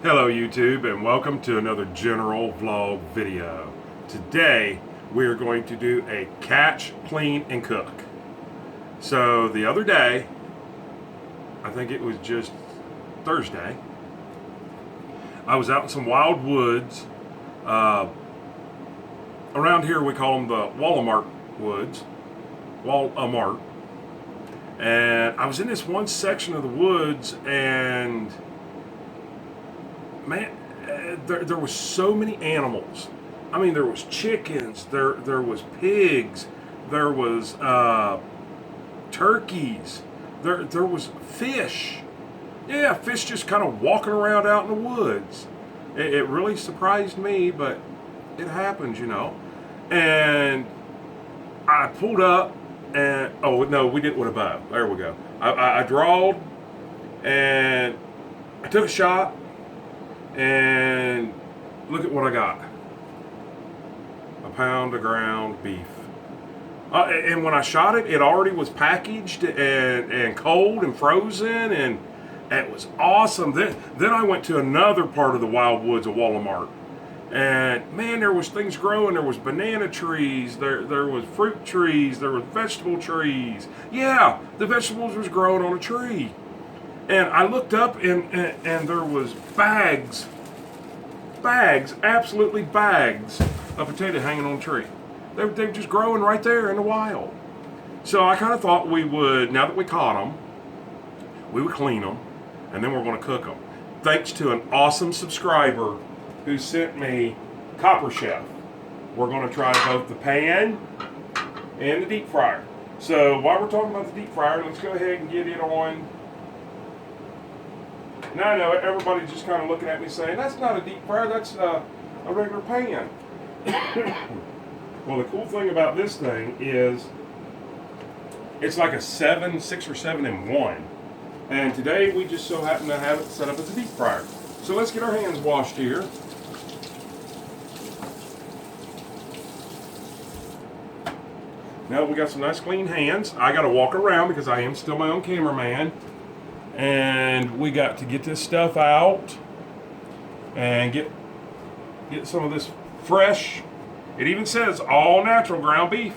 Hello YouTube, and welcome to another general vlog video. Today we're going to do a catch, clean, and cook. So the other day, I think it was just Thursday, I was out in some wild woods. Around here we call them the Walmart woods. Walmart. And I was in this one section of the woods, and man, there was so many animals. I mean, there was chickens, there was pigs, there was turkeys, there was fish. Yeah, fish just kind of walking around out in the woods. It really surprised me, but it happens, you know. And I pulled up, and oh no, we didn't with a bow. There we go. I drawed, and I took a shot. And look at what I got. A pound of ground beef. And when I shot it, it already was packaged and cold and frozen, and it was awesome. Then I went to another part of the wild woods of Walmart. And man, there was things growing. There was banana trees, there was fruit trees, there was vegetable trees. Yeah, the vegetables was growing on a tree. And I looked up, and there was bags, absolutely bags of potato hanging on a tree. They were just growing right there in the wild. So I kind of thought we would, now that we caught them, we would clean them, and then we're going to cook them. Thanks to an awesome subscriber who sent me Copper Chef. We're going to try both the pan and the deep fryer. So while we're talking about the deep fryer, let's go ahead and get it on. Now I know everybody's just kind of looking at me saying, that's not a deep fryer, that's a regular pan. Well, the cool thing about this thing is it's like a 6 or 7 in 1. And today we just so happen to have it set up as a deep fryer. So let's get our hands washed here. Now we got some nice clean hands. I got to walk around because I am still my own cameraman. And we got to get this stuff out and get some of this fresh. It even says all natural ground beef.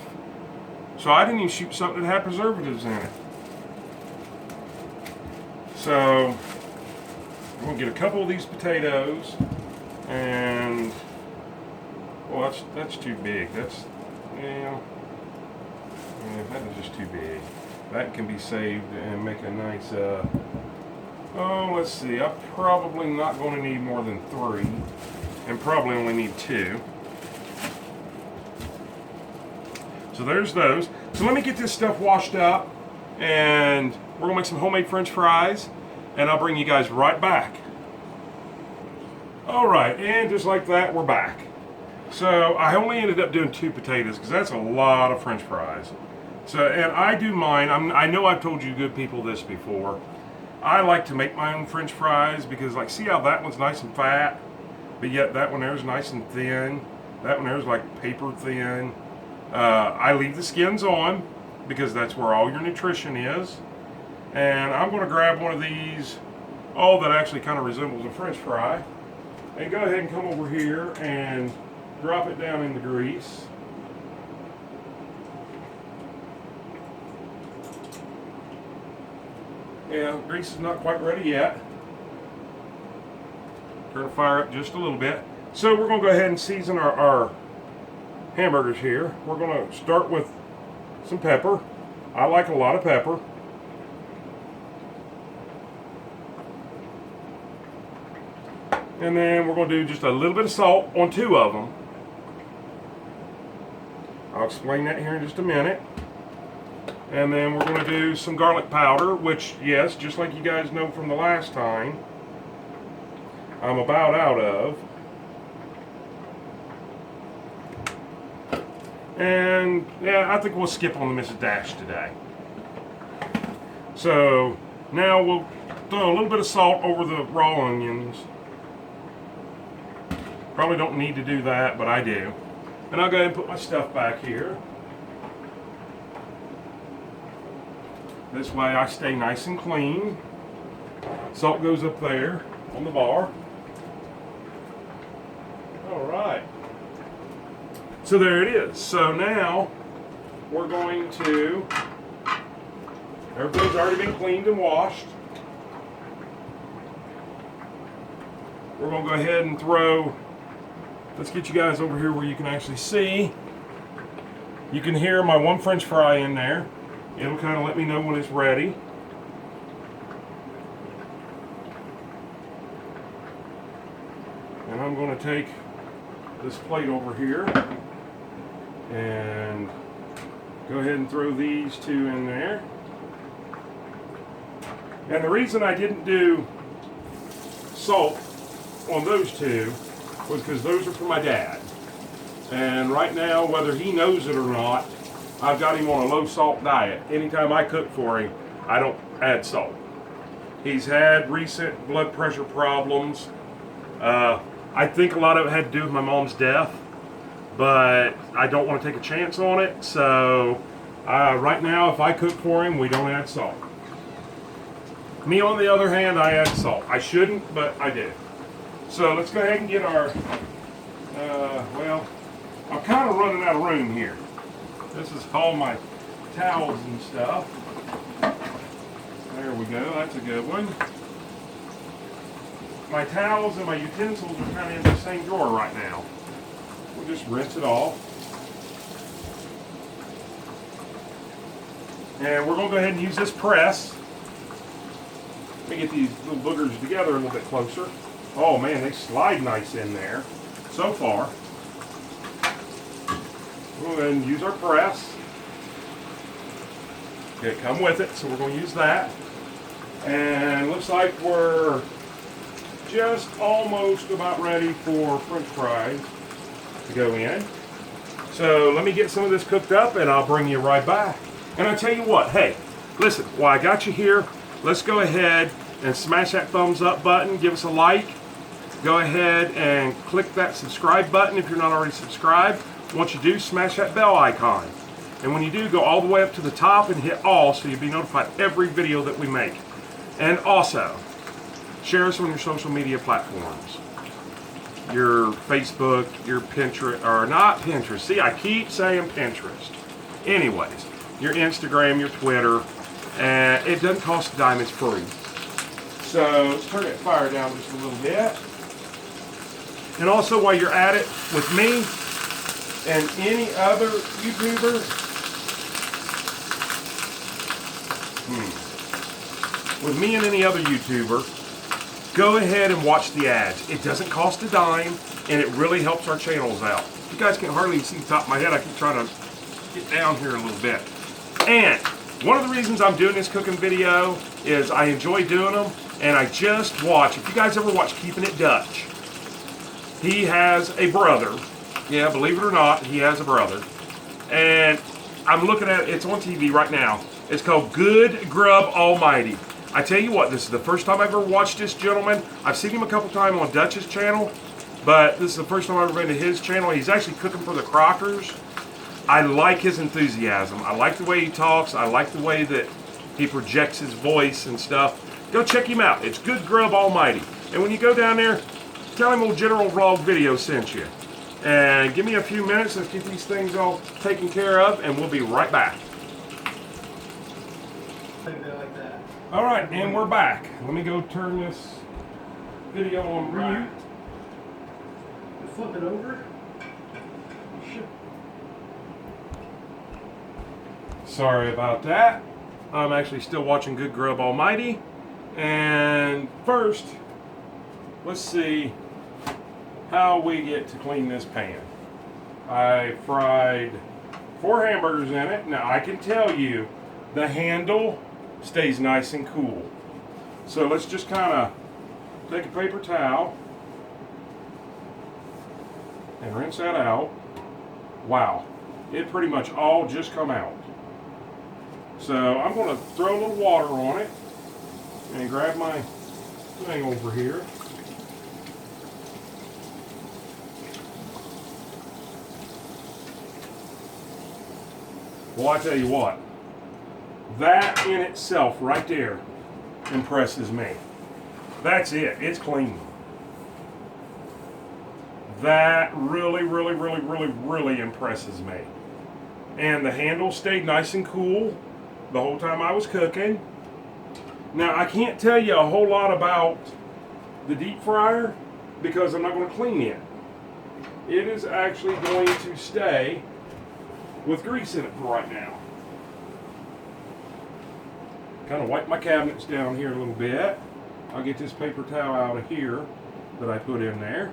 So I didn't even shoot something that had preservatives in it. So I'm going to get a couple of these potatoes, and well, that's too big. That's that is just too big. That can be saved and make a nice, let's see, I'm probably not going to need more than 3, and probably only need 2. So there's those. So let me get this stuff washed up, and we're going to make some homemade French fries, and I'll bring you guys right back. All right, and just like that, we're back. So I only ended up doing 2 potatoes because that's a lot of French fries. So, and I do mine. I know I've told you good people this before. I like to make my own French fries because, like, see how that one's nice and fat, but yet that one there is nice and thin. That one there is like paper thin. I leave the skins on because that's where all your nutrition is. And I'm going to grab one of these, that actually kind of resembles a French fry, and go ahead and come over here and drop it down in the grease. Yeah, grease is not quite ready yet. Turn the fire up just a little bit. So we're going to go ahead and season our hamburgers here. We're going to start with some pepper. I like a lot of pepper. And then we're going to do just a little bit of salt on 2 of them. I'll explain that here in just a minute. And then we're going to do some garlic powder, which, yes, just like you guys know from the last time, I'm about out of. And, yeah, I think we'll skip on the Mrs. Dash today. So, now we'll throw a little bit of salt over the raw onions. Probably don't need to do that, but I do. And I'll go ahead and put my stuff back here. This way I stay nice and clean. Salt goes up there on the bar. All right. So there it is. So now we're going to, everything's already been cleaned and washed. We're going to go ahead and throw, let's get you guys over here where you can actually see. You can hear my one French fry in there. It'll kind of let me know when it's ready. And I'm going to take this plate over here and go ahead and throw these two in there. And the reason I didn't do salt on those two was because those are for my dad. And right now, whether he knows it or not, I've got him on a low salt diet. Anytime I cook for him, I don't add salt. He's had recent blood pressure problems. I think a lot of it had to do with my mom's death, but I don't want to take a chance on it. So right now, if I cook for him, we don't add salt. Me, on the other hand, I add salt. I shouldn't, but I do. So let's go ahead and get our, well, I'm kind of running out of room here. This is all my towels and stuff. There we go, that's a good one. My towels and my utensils are kind of in the same drawer right now. We'll just rinse it off. And we're going to go ahead and use this press. Let me get these little boogers together a little bit closer. Oh man, they slide nice in there so far. We'll go ahead and use our press. Okay, come with it, so we're going to use that. And looks like we're just almost about ready for French fries to go in. So let me get some of this cooked up and I'll bring you right back. And I tell you what, hey, listen, while I got you here, let's go ahead and smash that thumbs up button, give us a like. Go ahead and click that subscribe button if you're not already subscribed. Once you do, smash that bell icon. And when you do, go all the way up to the top and hit all so you'll be notified every video that we make. And also, share us on your social media platforms. Your Facebook, your Pinterest, or not Pinterest. See, I keep saying Pinterest. Anyways, your Instagram, your Twitter, and it doesn't cost a dime, it's free. So let's turn that fire down just a little bit. And also, while you're at it, with me and any other YouTuber, with me and any other YouTuber, go ahead and watch the ads. It doesn't cost a dime, and it really helps our channels out. You guys can hardly see the top of my head. I keep trying to get down here a little bit. And one of the reasons I'm doing this cooking video is I enjoy doing them, and I just watch. If you guys ever watch Keeping It Dutch, he has a brother. Yeah, believe it or not, he has a brother. And I'm looking at it, it's on TV right now. It's called Good Grub Almighty. I tell you what, this is the first time I've ever watched this gentleman. I've seen him a couple times on Dutch's channel, but this is the first time I've ever been to his channel. He's actually cooking for the Crockers. I like his enthusiasm. I like the way he talks. I like the way that he projects his voice and stuff. Go check him out. It's Good Grub Almighty. And when you go down there, tell him old General Vlog Video sent you. And give me a few minutes. Let's get these things all taken care of, and we'll be right back. All right, and we're back. Let me go turn this video on mute. Flip it over. Sorry about that. I'm actually still watching Good Grub Almighty. And first, let's see how we get to clean this pan. I fried 4 hamburgers in it. Now I can tell you the handle stays nice and cool. So let's just kind of take a paper towel and rinse that out. Wow, it pretty much all just come out. So I'm going to throw a little water on it and grab my thing over here. Well, I tell you what, that in itself right there impresses me. That's it. It's clean. That really impresses me. And the handle stayed nice and cool the whole time I was cooking. Now, I can't tell you a whole lot about the deep fryer because I'm not going to clean it. It is actually going to stay with grease in it for right now. Kind of wipe my cabinets down here a little bit. I'll get this paper towel out of here that I put in there.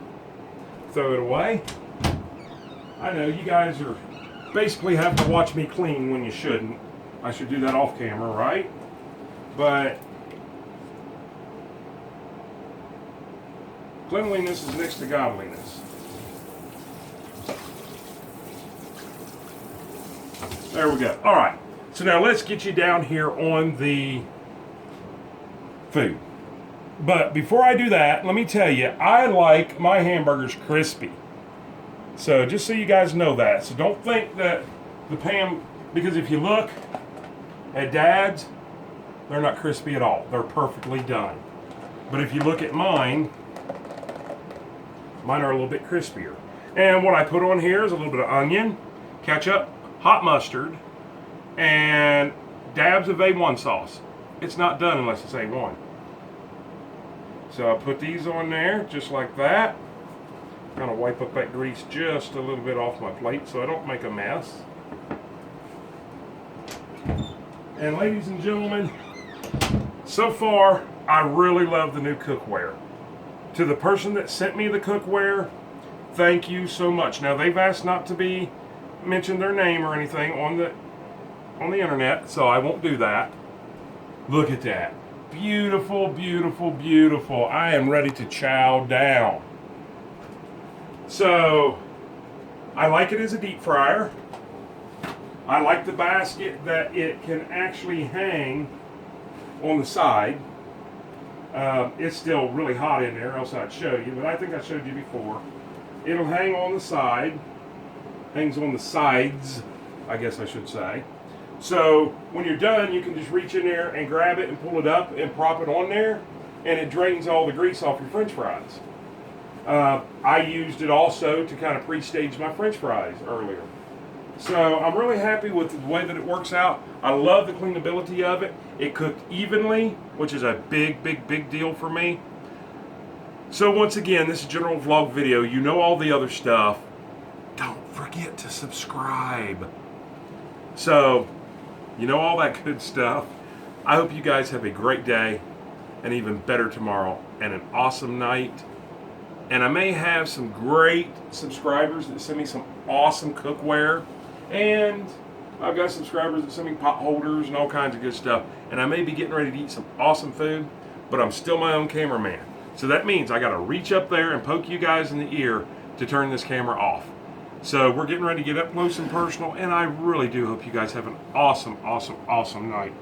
Throw it away. I know you guys are basically have to watch me clean when you shouldn't. I should do that off camera, right? But cleanliness is next to godliness. There we go. All right. So now let's get you down here on the food. But before I do that, let me tell you, I like my hamburgers crispy. So just so you guys know that. So don't think that the pan, because if you look at Dad's, they're not crispy at all. They're perfectly done. But if you look at mine are a little bit crispier. And what I put on here is a little bit of onion, ketchup, hot mustard, and dabs of A1 sauce. It's not done unless it's A1. So I put these on there just like that. Kind of wipe up that grease just a little bit off my plate so I don't make a mess. And ladies and gentlemen, so far I really love the new cookware. To the person that sent me the cookware, thank you so much. Now they've asked not to be mention their name or anything on the internet, so I won't do that. Look at that. Beautiful, beautiful, beautiful. I am ready to chow down. So, I like it as a deep fryer. I like the basket that it can actually hang on the side. It's still really hot in there, else I'd show you, but I think I showed you before. It'll hang on the side. Hangs on the sides, I guess I should say. So when you're done, you can just reach in there and grab it and pull it up and prop it on there, and it drains all the grease off your French fries. I used it also to kind of pre-stage my French fries earlier. So I'm really happy with the way that it works out. I love the cleanability of it. It cooked evenly, which is a big deal for me. So once again, this is a general vlog video. You know all the other stuff. Don't forget to subscribe. So, you know all that good stuff. I hope you guys have a great day, and even better tomorrow, and an awesome night. And I may have some great subscribers that send me some awesome cookware. And I've got subscribers that send me pot holders and all kinds of good stuff. And I may be getting ready to eat some awesome food, but I'm still my own cameraman. So that means I got to reach up there and poke you guys in the ear to turn this camera off. So we're getting ready to get up close and personal, and I really do hope you guys have an awesome night.